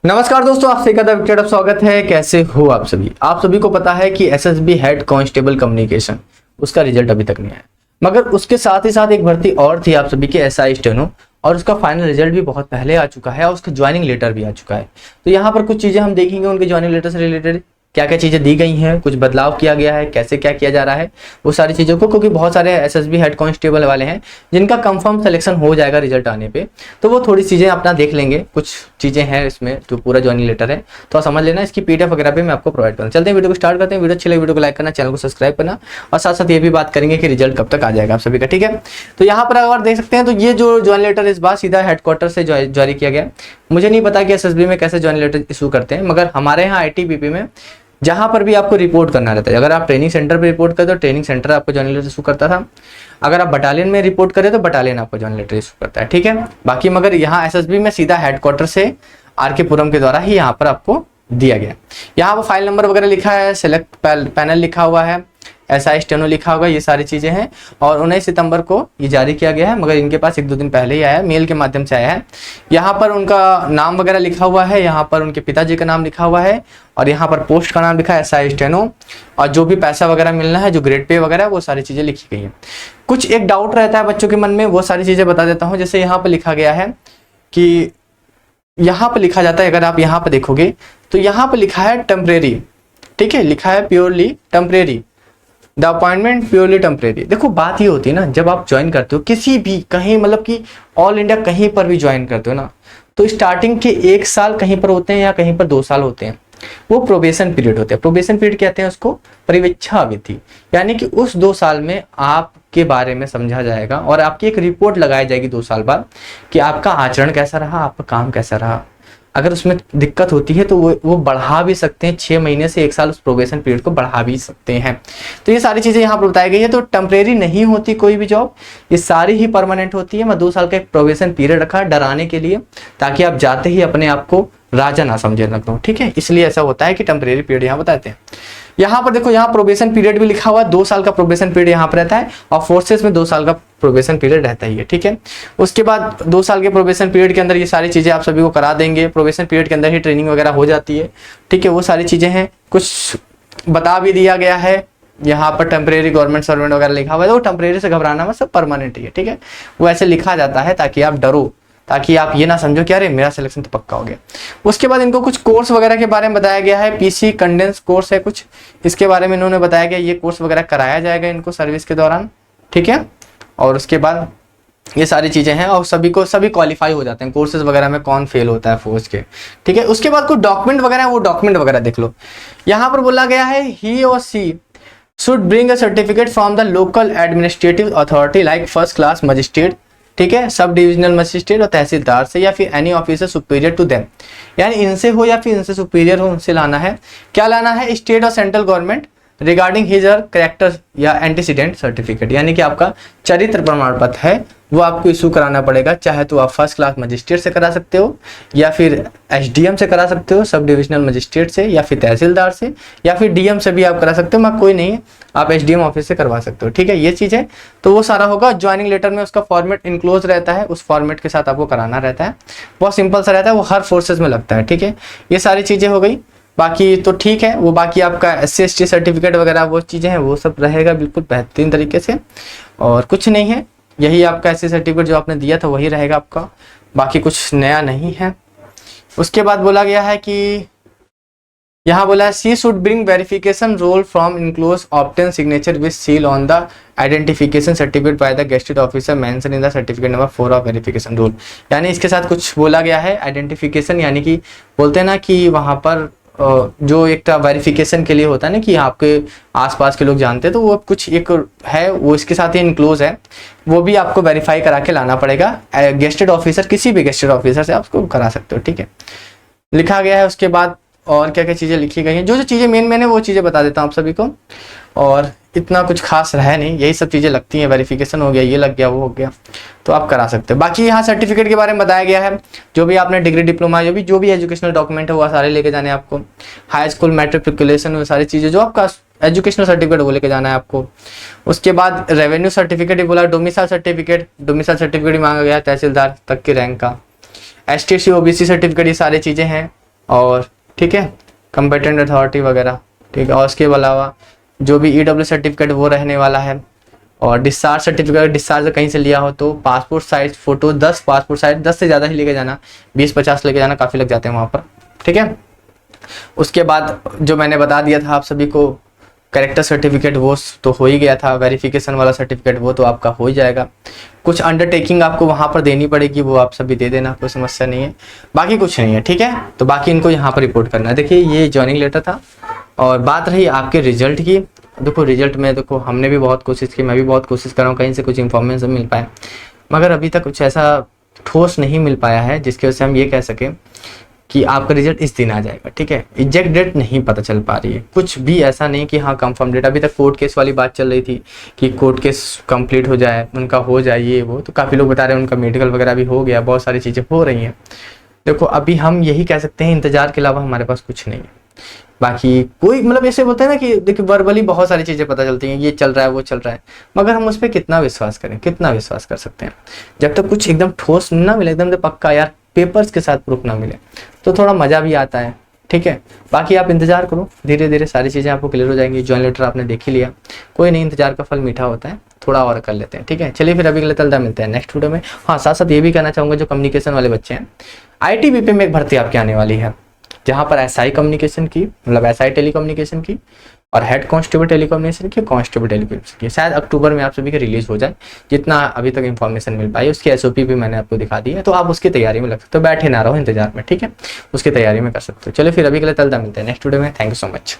नमस्कार दोस्तों, आपसे एक अदा स्वागत है। कैसे हो आप सभी? आप सभी को पता है कि एसएसबी हेड कांस्टेबल कम्युनिकेशन उसका रिजल्ट अभी तक नहीं आया, मगर उसके साथ ही साथ एक भर्ती और थी आप सभी की एसआई स्टेनो, और उसका फाइनल रिजल्ट भी बहुत पहले आ चुका है और उसका ज्वाइनिंग लेटर भी आ चुका है। तो यहाँ पर कुछ चीज़ें हम देखेंगे उनके ज्वाइनिंग लेटर से रिलेटेड, क्या क्या चीज़ें दी गई हैं, कुछ बदलाव किया गया है, कैसे क्या किया जा रहा है, वो सारी चीज़ों को, क्योंकि बहुत सारे एसएसबी हेड कांस्टेबल वाले हैं जिनका कंफर्म सिलेक्शन हो जाएगा रिजल्ट आने पे, तो वो थोड़ी चीज़ें अपना देख लेंगे। कुछ चीज़ें हैं इसमें जो पूरा ज्वाइनिंग लेटर है तो समझ लेना, इसकी पीडीएफ वगैरह भी मैं आपको प्रोवाइड करूँ। चलते हैं वीडियो को स्टार्ट करते हैं। वीडियो अच्छी लगे वीडियो को लाइक करना, चैनल को सब्सक्राइब करना, और साथ साथ ये भी बात करेंगे कि रिजल्ट कब तक आ जाएगा आप सभी का, ठीक है। तो यहाँ पर अगर देख सकते हैं तो ये जो ज्वाइनिंग लेटर इस बार सीधा हेडक्वार्टर से जारी किया गया। मुझे नहीं पता कि एसएसबी में कैसे ज्वाइनिंग लेटर इशू करते हैं, मगर हमारे यहाँ आईटीबीपी में जहाँ पर भी आपको रिपोर्ट करना रहता है, अगर आप ट्रेनिंग सेंटर पे रिपोर्ट करते हो तो ट्रेनिंग सेंटर आपको ज्वाइनिंग लेटर इशू करता था, अगर आप बटालियन में रिपोर्ट करें तो बटालियन आपको ज्वाइनिंग लेटर इशू करता है, ठीक है। बाकी मगर यहाँ एसएसबी में सीधा हेडक्वार्टर से आरके पुरम के द्वारा ही यहाँ पर आपको दिया गया। यहाँ पर फाइल नंबर वगैरह लिखा है, सेलेक्ट पैनल लिखा हुआ है, एसआई स्टेनो लिखा होगा, ये सारी चीज़ें हैं। और 19 सितंबर को ये जारी किया गया है, मगर इनके पास एक दो दिन पहले ही आया है, मेल के माध्यम से आया है। यहाँ पर उनका नाम वगैरह लिखा हुआ है, यहाँ पर उनके पिताजी का नाम लिखा हुआ है, और यहाँ पर पोस्ट का नाम लिखा है एसआई स्टेनो, और जो भी पैसा वगैरह मिलना है, जो ग्रेड पे वगैरह, वो सारी चीज़ें लिखी गई हैं। कुछ एक डाउट रहता है बच्चों के मन में, वो सारी चीज़ें बता देता हूँ। जैसे यहाँ पर लिखा गया है कि यहाँ पर लिखा जाता है, अगर आप यहाँ पर देखोगे तो यहाँ पर लिखा है टेम्परेरी, ठीक है, लिखा है purely temporary, the appointment purely temporary. देखो बात ये होती है ना, जब आप ज्वाइन करते हो किसी भी कहीं, मतलब कि ऑल इंडिया कहीं पर भी ज्वाइन करते हो ना, तो स्टार्टिंग के 1 साल कहीं पर होते हैं या कहीं पर 2 साल होते हैं, वो प्रोबेशन पीरियड होते हैं। प्रोबेशन पीरियड कहते हैं उसको परिवीक्षा अवधि, यानी कि उस 2 साल में आपके बारे में समझा जाएगा और आपकी एक रिपोर्ट लगाई जाएगी 2 साल बाद कि आपका आचरण कैसा रहा, आपका काम कैसा रहा। अगर उसमें दिक्कत होती है तो वो बढ़ा भी सकते हैं, 6 महीने से 1 साल उस प्रोबेशन पीरियड को बढ़ा भी सकते हैं। तो ये सारी चीज़ें यहाँ पर बताई गई है। तो टेम्परेरी नहीं होती कोई भी जॉब, ये सारी ही परमानेंट होती है। मैं 2 साल का एक प्रोबेशन पीरियड रखा डराने के लिए, ताकि आप जाते ही अपने आप को राजा ना समझे लगो, ठीक है, इसलिए ऐसा होता है कि टेम्परेरी पीरियड यहाँ बताते हैं। यहाँ पर देखो, यहाँ प्रोबेशन पीरियड भी लिखा हुआ है, 2 साल का प्रोबेशन पीरियड यहाँ पर रहता है, और फोर्सेस में 2 साल का प्रोबेशन पीरियड रहता ही है, ठीक है। उसके बाद 2 साल के प्रोबेशन पीरियड के अंदर ये सारी चीज़ें आप सभी को करा देंगे। प्रोबेशन पीरियड के अंदर ही ट्रेनिंग वगैरह हो जाती है, ठीक है, वो सारी चीज़ें हैं। कुछ बता भी दिया गया है, यहाँ पर टेम्परेरी गवर्नमेंट सर्वेंट वगैरह लिखा हुआ है, तो टेम्परेरी से घबराना में सब परमानेंट ही है, ठीक है। वो ऐसे लिखा जाता है ताकि आप डरो, ताकि आप ये ना समझो कि अरे मेरा सिलेक्शन तो पक्का हो गया। उसके बाद इनको कुछ कोर्स वगैरह के बारे में बताया गया है, पीसी कंडेंस कोर्स है कुछ, इसके बारे में इन्होंने बताया गया, ये कोर्स वगैरह कराया जाएगा इनको सर्विस के दौरान, ठीक है। और उसके बाद ये सारी चीज़ें हैं, और सभी क्वालिफाई हो जाते हैं कोर्सेज वगैरह में, कौन फेल होता है फोर्स के, ठीक है। उसके बाद कुछ डॉक्यूमेंट वगैरह, वो डॉक्यूमेंट वगैरह देख लो। यहाँ पर बोला गया है ही और she should bring a certificate from the local administrative authority like first class magistrate, ठीक है, सब डिविजनल मजिस्ट्रेट और तहसीलदार से, या फिर any officer superior to them, यानी इनसे हो या फिर इनसे सुपीरियर हो, उनसे लाना है। क्या लाना है? स्टेट और सेंट्रल गवर्नमेंट रिगार्डिंग हिज और कैरेक्टर या एंटीसीडेंट सर्टिफिकेट, यानी कि आपका चरित्र प्रमाण पत्र है वो आपको इशू कराना पड़ेगा। चाहे तो आप फर्स्ट क्लास मजिस्ट्रेट से करा सकते हो, या फिर एसडीएम से करा सकते हो, सब डिविजनल मजिस्ट्रेट से, या फिर तहसीलदार से, या फिर डीएम से भी आप करा सकते हो, मगर कोई नहीं है, आप एसडीएम ऑफिस से करवा सकते हो, ठीक है। ये चीज़ है, तो वो सारा होगा। ज्वाइनिंग लेटर में उसका फॉर्मेट इनक्लोज रहता है, उस फॉर्मेट के साथ आपको कराना रहता है, बहुत सिंपल सा रहता है, वो हर फोर्सेज में लगता है, ठीक है। ये सारी चीज़ें हो गई, बाकी तो ठीक है। वो बाकी आपका SC/ST सर्टिफिकेट वगैरह वो चीज़ें हैं, वो सब रहेगा बिल्कुल बेहतरीन तरीके से, और कुछ नहीं है। यही आपका SC सर्टिफिकेट जो आपने दिया था वही रहेगा आपका, बाकी कुछ नया नहीं है। उसके बाद बोला गया है कि यहाँ बोला है she should bring verification roll from enclose obtain signature with seal on the identification certificate by the gazetted officer mention in the certificate number 4 of verification roll, यानी इसके साथ कुछ बोला गया है आइडेंटिफिकेशन, यानी कि बोलते हैं ना कि वहाँ पर जो एक वेरिफिकेशन के लिए होता है ना कि आपके आसपास के लोग जानते हैं, तो वो कुछ एक है, वो इसके साथ ही इनक्लोज है, वो भी आपको वेरीफाई करा के लाना पड़ेगा। गेस्टेड ऑफिसर, किसी भी गेस्टेड ऑफिसर से आप उसको करा सकते हो, ठीक है, लिखा गया है। उसके बाद और क्या क्या चीज़ें लिखी गई हैं, जो जो चीज़ें मेन है वो चीज़ें बता देता हूँ आप सभी को, और इतना कुछ खास रहा नहीं, यही सब चीज़ें लगती हैं। वेरिफिकेशन हो गया, ये लग गया, वो हो गया, तो आप करा सकते हो। बाकी यहाँ सर्टिफिकेट के बारे में बताया गया है, जो भी आपने डिग्री डिप्लोमा जो भी एजुकेशनल डॉक्यूमेंट है वो सारे लेके जाने आपको। हाई स्कूल मैट्रिकुलेशन, वो सारी चीज़ें जो आपका एजुकेशनल सर्टिफिकेट वो लेके जाना है आपको। उसके बाद रेवेन्यू सर्टिफिकेट भी बोला, डोमिसाइल सर्टिफिकेट भी मांगा गया तहसीलदार तक के रैंक का, ST/SC OBC सर्टिफिकेट, ये सारी चीज़ें हैं। और ठीक है कंपेटेंट अथॉरिटी वगैरह, ठीक है। और उसके अलावा जो भी ईडब्ल्यू सर्टिफिकेट वो रहने वाला है। और डिस्चार्ज सर्टिफिकेट, डिस्चार्ज कहीं से लिया हो तो passport size photo 10 passport size 10 से ज़्यादा ही लेके जाना, 20-50 लेके जाना, काफ़ी लग जाते हैं वहाँ पर, ठीक है। उसके बाद जो मैंने बता दिया था आप सभी को, कैरेक्टर सर्टिफिकेट वो तो हो ही गया था, वेरिफिकेशन वाला सर्टिफिकेट वो तो आपका हो ही जाएगा। कुछ अंडरटेकिंग आपको वहाँ पर देनी पड़ेगी, वो आप सभी दे देना, कोई समस्या नहीं है, बाकी कुछ नहीं है, ठीक है। तो बाकी इनको यहाँ पर रिपोर्ट करना है। देखिए ये ज्वाइनिंग लेटर था। और बात रही आपके रिजल्ट की, देखो रिजल्ट में देखो हमने भी बहुत कोशिश की, मैं भी बहुत कोशिश कर रहा हूँ कहीं से कुछ इन्फॉर्मेशन मिल पाए, मगर अभी तक कुछ ऐसा ठोस नहीं मिल पाया है जिसकी वजह से हम ये कह सकें कि आपका रिजल्ट इस दिन आ जाएगा, ठीक है। एग्जैक्ट डेट नहीं पता चल पा रही है, कुछ भी ऐसा नहीं कि हाँ कंफर्म डेट। अभी तक कोर्ट केस वाली बात चल रही थी कि कोर्ट केस कंप्लीट हो जाए, उनका हो जाए ये वो, तो काफ़ी लोग बता रहे हैं उनका मेडिकल वगैरह भी हो गया, बहुत सारी चीज़ें हो रही हैं। देखो अभी हम यही कह सकते हैं, इंतजार के अलावा हमारे पास कुछ नहीं है। बाकी कोई मतलब ऐसे बोलते हैं ना कि देखिए वर्बली बहुत सारी चीज़ें पता चलती हैं, ये चल रहा है वो चल रहा है, मगर हम उस पर कितना विश्वास करें, कितना विश्वास कर सकते हैं। जब तक कुछ एकदम ठोस ना मिले, एकदम से पक्का यार पेपर्स के साथ प्रूफ ना मिले, तो थोड़ा मज़ा भी आता है, ठीक है। बाकी आप इंतजार करो, धीरे धीरे सारी चीज़ें आपको क्लियर हो जाएंगी। जॉइन लेटर आपने देख ही लिया, कोई नहीं, इंतजार का फल मीठा होता है, थोड़ा और कर लेते हैं, ठीक है। चलिए फिर अभी के लिए चलता मिलते हैं नेक्स्ट वीडियो में। हाँ साथ साथ ये भी कहना चाहूँगा, जो कम्युनिकेशन वाले बच्चे हैं, ITBP में एक भर्ती आपके आने वाली है, जहाँ पर SI कम्युनिकेशन की, मतलब SI टेलीकम्युनिकेशन की, और हेड कांस्टेबल टेलीकम्युनिकेशन की, कांस्टेबल टेलीकम्युनिकेशन की, शायद अक्टूबर में आप सभी के रिलीज हो जाए। जितना अभी तक इन्फॉर्मेशन मिल पाई, उसकी SOP भी मैंने आपको दिखा दी है, तो आप उसकी तैयारी में लग सकते हो, बैठे ना रहो इंतजार में, ठीक है, उसकी तैयारी में कर सकते हो। चलिए फिर अभी के लिए चलता मिलते हैं नेक्स्ट वीडियो में। Thank you so much.